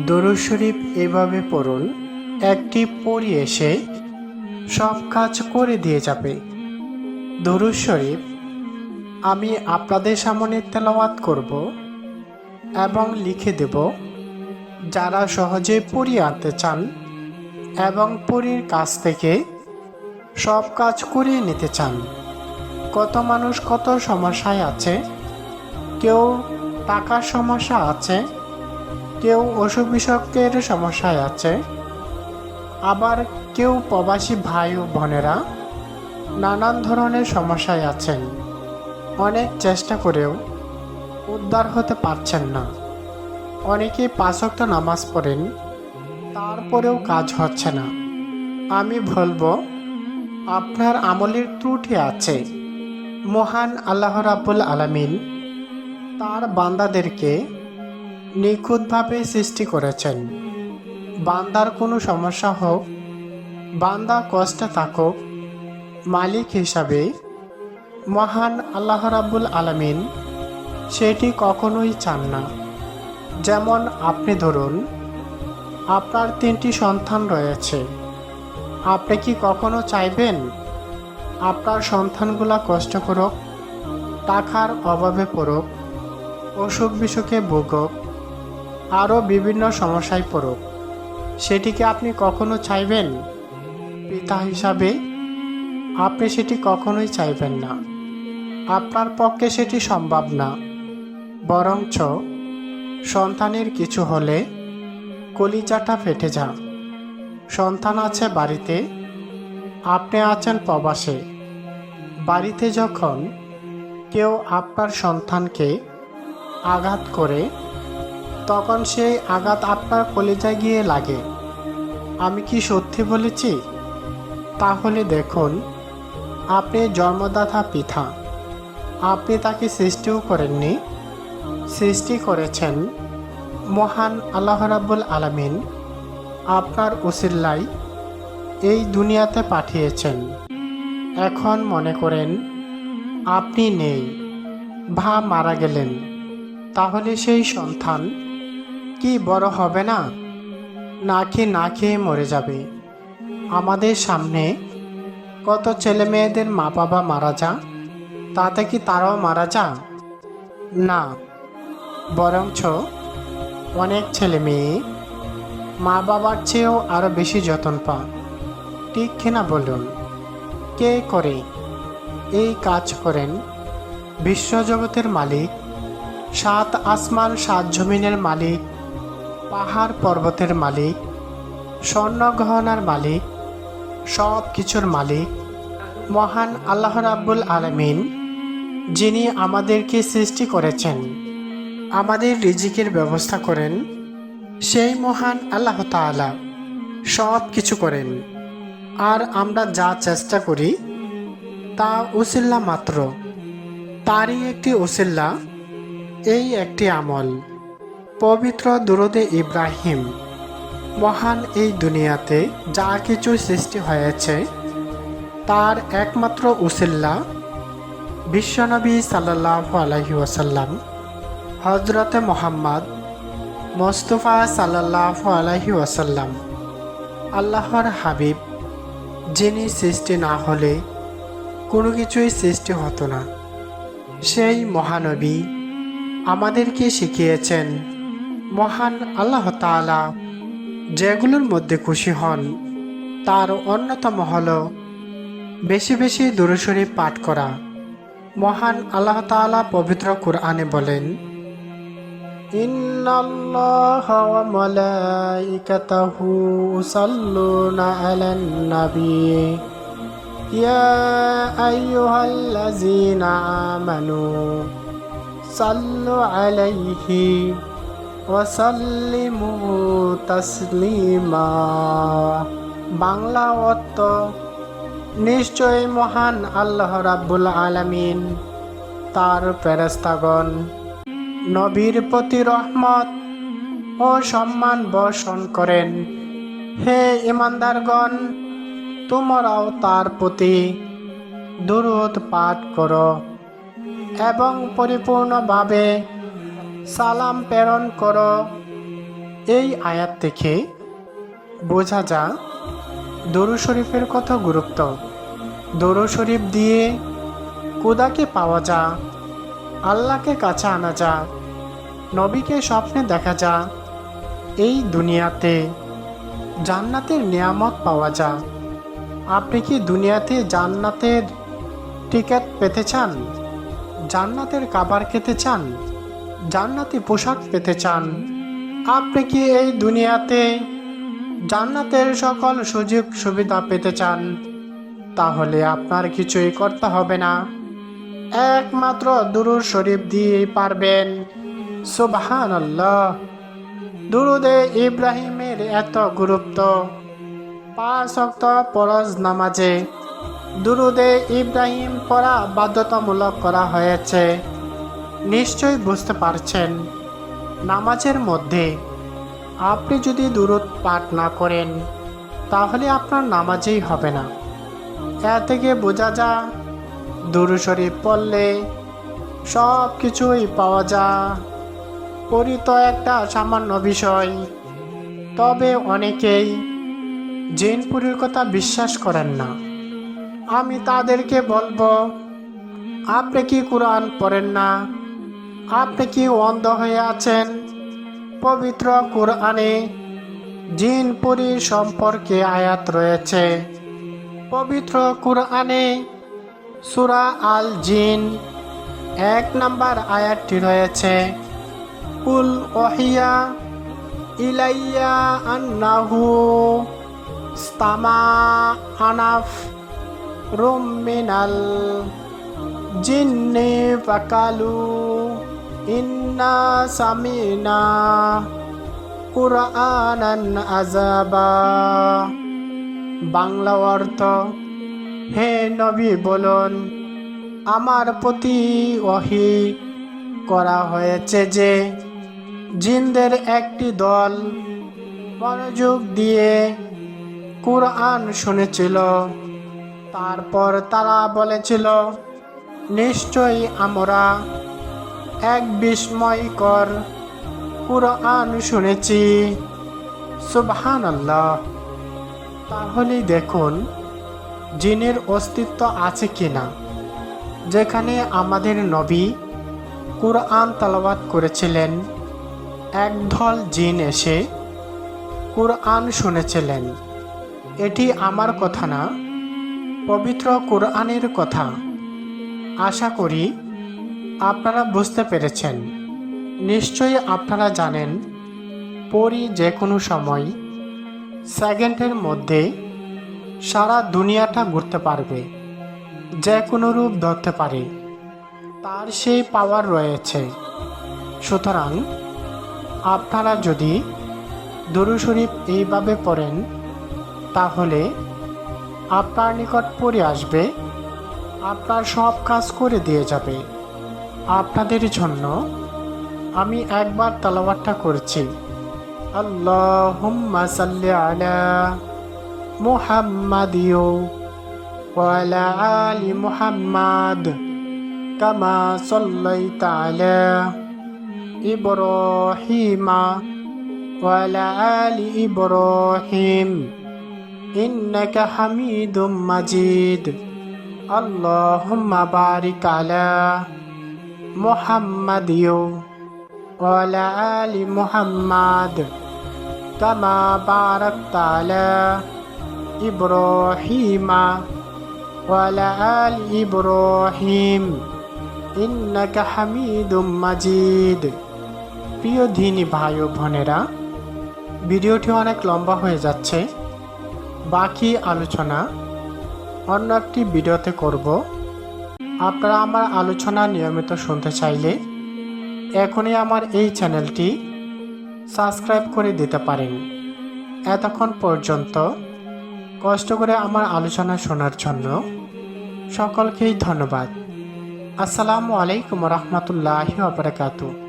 দরুদ শরীফ এভাবে পড়ুন, একটি পরী এসে সব কাজ করে দিয়ে যাবে। দরুদ শরীফ আমি আপনাদের সামনে তেলাওয়াত করব এবং লিখে দেব। যারা সহজে পরী আনতে চান এবং পরীর কাছ থেকে সব কাজ করিয়ে নিতে চান। কত মানুষ কত সমস্যায় আছে, কেউ টাকার সমস্যা আছে, কেউ অসুখ বিসুখের সমস্যায় আছে, আবার কেউ প্রবাসী ভাই ও বোনেরা নানান ধরনের সমস্যায় আছেন। অনেক চেষ্টা করেও উদ্ধার হতে পারছেন না। অনেকেই 5 ওয়াক্ত নামাজ পড়েন, তারপরেও কাজ হচ্ছে না। আমি বলবো আপনার আমলের ত্রুটি আছে। মহান আল্লাহ রাব্বুল আলামিন তার বান্দাদেরকে নিখুঁতভাবে সৃষ্টি করেছেন। বান্দার কোনো সমস্যা হোক, বান্দা কষ্টে থাকুক, মালিক হিসাবে মহান আল্লাহ রাব্বুল আলামিন সেটি কখনোই চান না। যেমন আপনি ধরুন, আপনার 3টি সন্তান রয়েছে। আপনি কি কখনো চাইবেন আপনার সন্তানগুলা কষ্ট করুক, টাকার অভাবে পড়ুক, অসুখ বিসুখে ভুগুক, আরও বিভিন্ন সমস্যায় পড়ুক? সেটিকে আপনি কখনো চাইবেন? পিতা হিসাবে আপনি সেটি কখনোই চাইবেন না। আপনার পক্ষে সেটি সম্ভব না। বরঞ্চ সন্তানের কিছু হলে কলিজাটা ফেটে যা। সন্তান আছে বাড়িতে, আপনি আছেন প্রবাসে। বাড়িতে যখন কেউ আপনার সন্তানকে আঘাত করে, তখন সেই আঘাত আপনার কলিজায় গিয়ে লাগে। আমি কি সত্যি বলেছি? তাহলে দেখুন, আপনি জন্মদাতা পিতা, আপনি তাকে সৃষ্টিও করেননি, সৃষ্টি করেছেন মহান আল্লাহ রাব্বুল আলামিন। আপনার উসিলায় এই দুনিয়াতে পাঠিয়েছেন। এখন মনে করেন আপনি নেই বা মারা গেলেন, তাহলে সেই সন্তান কি বড় হবে না? নাকি না খেয়ে মরে যাবে? আমাদের সামনে কত ছেলে মেয়েদের মা বাবা মারা যা, তাতে কি তারাও মারা যা? না, বরঞ্চ অনেক ছেলে মেয়ে মা বাবার চেয়েও আরো বেশি যত্ন পায়। ঠিক কিনা বলুন? কে করে এই কাজ করেন? বিশ্বজগতের মালিক, 7 আসমান 7 জমিনের মালিক, পাহাড় পর্বতের মালিক, স্বর্ণ গহনার মালিক, সব কিছুর মালিক মহান আল্লাহ রাব্বুল আলামিন, যিনি আমাদেরকে সৃষ্টি করেছেন, আমাদের রিজিকের ব্যবস্থা করেন। সেই মহান আল্লাহ তাআলা সব কিছু করেন। আর আমরা যা চেষ্টা করি তা উসিল্লা মাত্র। তারই একটি উসিল্লা এই একটি আমল, পবিত্র দুরূদে ইব্রাহিম। মহান এই দুনিয়াতে যা কিছু সৃষ্টি হয়েছে তার একমাত্র উসিল্লা বিশ্বনবী সাল্লাল্লাহু আলাইহি ওয়াসাল্লাম, হযরতে মুহাম্মদ মুস্তাফা সাল্লাল্লাহু আলাইহি ওয়াসাল্লাম, আল্লাহর হাবিব, যিনি সৃষ্টি না হলে কোনো কিছুই সৃষ্টি হতো না। সেই মহানবী আমাদেরকে শিখিয়েছেন মহান আল্লাহ তাআলা যেগুলোর মধ্যে খুশি হন তার অন্যতম হল বেশি বেশি দুরূদ শরীফ পাঠ করা। মহান আল্লাহ তাআলা পবিত্র কুরআনে বলেন, ইন্নাল্লাহা ওয়া মালাইকাতাহু ইউসাল্লুনা আলান নবী ইয়া আইয়ুহাল্লাযীনা আমানু সাল্লু আলাইহি ওয়া সাল্লিমু তাসলিমা। বাংলা অর্থ, নিশ্চয় মহান আল্লাহ রাব্বুল আলামিন তার ফেরেশতাগণ নবীর প্রতি রহমত ও সম্মান বর্ষণ করেন। হে ঈমানদারগণ, তোমরাও তার প্রতি দুরূদ পাঠ করো এবং পরিপূর্ণভাবে সালাম প্রেরণ করো। এই আয়াত থেকে বোঝা যায় দরুদ শরীফের কত গুরুত্ব। দরুদ শরীফ দিয়ে খোদাকে পাওয়া যায়, আল্লাহকে কাছে আনা যায়, নবীকে স্বপ্নে দেখা যায়। এই দুনিয়াতে জান্নাতের নিয়ামত পাওয়া যায়। আপনি কি দুনিয়াতে জান্নাতের টিকিট পেতে চান? জান্নাতের খাবার খেতে চান? জান্নাতি পোশাক পেতে চান? আপনি কি এই দুনিয়াতে জান্নাতের সকল সুযোগ সুবিধা পেতে চান? তাহলে আপনার কিছুই করতে হবে না, একমাত্র দুরূদ শরীফ দিয়েই পারবেন। সুবহানাল্লাহ। দুরুদে ইব্রাহিমের এত গুরুত্ব 5 ওয়াক্ত ফরজ নামাজে দুরুদে ইব্রাহিম পড়া বাধ্যতামূলক করা হয়েছে। নিশ্চয়ই বুঝতে পারছেন, নামাজের মধ্যে আপনি যদি দুরুদ পাঠ না করেন তাহলে আপনার নামাজেই হবে না। এ থেকে বোঝা যায় দুরূদ শরীফ পড়লে সব কিছুই পাওয়া যায়। পড়ি তো একটা সামান্য বিষয়, তবে অনেকেই জিনপুরীর কথা বিশ্বাস করেন না। আমি তাদেরকে বলবো, আপনি কি কোরআন পড়েন না? আপনি কি অন্ধ হয়ে আছেন? পবিত্র কোরআনে জিনপুরীর সম্পর্কে আয়াত রয়েছে। পবিত্র কোরআনে সূরা আল জিন 1 নম্বর আয়াতটি রয়েছে, কুল ওহিয়া ইলাইয়া আন্নাহু ইস্তামা আনাফ রুমিনাল জিন্নি ফাকালু ইন্না সামিনা কুরআনান আযাবা। বাংলা অর্থ, হে নবী বলুন, আমার প্রতি ওহী করা হয়েছে যে জিনদের একটি দল মনোযোগ দিয়ে কুরআন শুনেছিল। তারপর তারা বলেছিল, নিশ্চয়ই আমরা এক বিস্ময়কর কুরআন শুনেছি। সুবহানাল্লাহ। তাহলে দেখুন জিনের অস্তিত্ব আছে কিনা। যেখানে আমাদের নবী কুরআন তেলাওয়াত করেছিলেন, একদল জিন এসে কুরআন শুনেছিলেন। এটি আমার কথা না, পবিত্র কুরআনের কথা। আশা করি আপনারা বুঝতে পেরেছেন। নিশ্চয়ই আপনারা জানেন, পরই যে কোনো সময় সেকেন্ডের মধ্যে সারা দুনিয়াটা ঘুরতে পারবে, যে কোনো রূপ ধরতে পারে, তার সেই পাওয়ার রয়েছে। সুতরাং আপনারা যদি দুরূদ শরীফ এইভাবে পড়েন তাহলে আপনার নিকট পড়ে আসবে, আপনার সব কাজ করে দিয়ে যাবে। আপনাদের জন্য আমি একবার তেলাওয়াতটা করছি। আল্লাহুম্মা সাল্লি আলা মুহাম্মাদিও ওয়া আলা আলি মুহাম্মাদ কামা সাল্লাইতা আলা ইব্রাহিমা ওয়া আলা আলি ইব্রাহিম ইন্নাকা হামিদুম মাজিদ। আল্লাহুম্মা বারিক আলা মুহাম্মাদিও ওয়া আলা আলি মুহাম্মাদ কামা বারাকতা আলা ইব্রাহিমা ওয়া আলা আলি ইব্রাহিম ইন্নাকা হামিদুম মাজিদ। প্রিয় দিনী ভাই ও বোনেরা, ভিডিওটি অনেক লম্বা হয়ে যাচ্ছে। বাকি আলোচনা অন্য একটি ভিডিওতে করব। আপনারা আমার আলোচনা নিয়মিত শুনতে চাইলে এখনই আমার এই চ্যানেলটি সাবস্ক্রাইব করে দিতে পারেন। এতক্ষণ পর্যন্ত কষ্ট করে আমার আলোচনা শোনার জন্য সকলকেই ধন্যবাদ। আসসালামু আলাইকুম রহমতুল্লাহি ওয়া বারাকাতুহু।